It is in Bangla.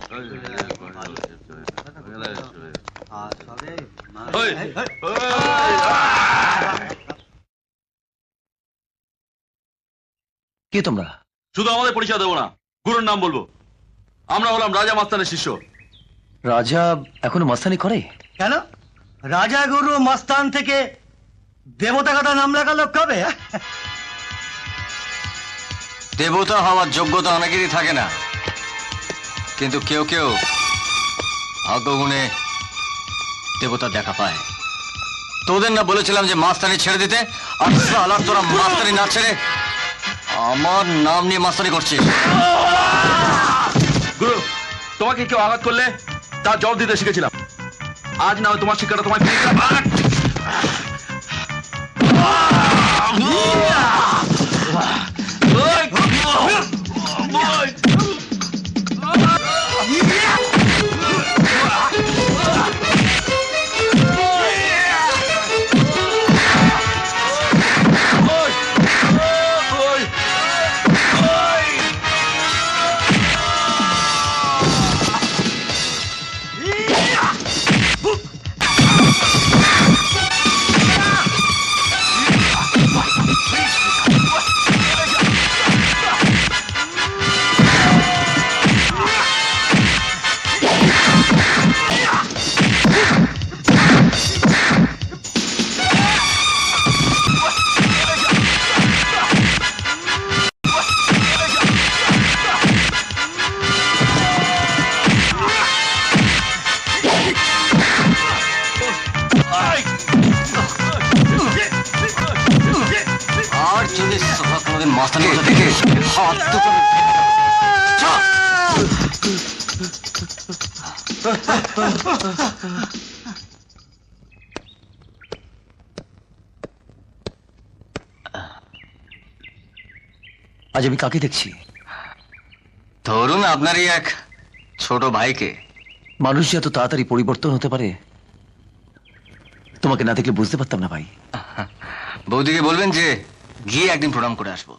কে তোমরা? শুধু আমাদের পরিচয় দেবো না, গুরুর নাম বলবো। আমরা হলাম রাজা মাস্তানের শিষ্য। রাজা এখনো মাস্তানি করে? কেন রাজা গুরু মস্তান থেকে দেবতা কাটা নাম লাগালো কবে? দেবতা হওয়ার যোগ্যতা অনেকেরই থাকে না, কিন্তু কেউ কেউ ভাগ্যগুণে দেবতা দেখা পায়। তোদের না বলেছিলাম যে মাস্তানি ছেড়ে দিতে, আর শালা তোরা মাস্তানি না ছেড়ে আমার নাম নিয়ে মাস্তানি করছিস। গুরু, তোমাকে কেউ আঘাত করলে তার জবাব দিতে শিখেছিলাম। আজ না হয় তোমার শিক্ষাটা তোমায় আর যদি কোনোদিন মাস্তানি করতে দেখিস, হাত দুটো আজ আমি কাকে দেখছি? ধরুন আপনারই এক ছোট ভাইকে। মানুষ যে এত তাড়াতাড়ি পরিবর্তন হতে পারে তোমাকে না দেখলে বুঝতে পারতাম না ভাই। বৌদিকে বলবেন যে গিয়ে একদিন প্রণাম করে আসবো।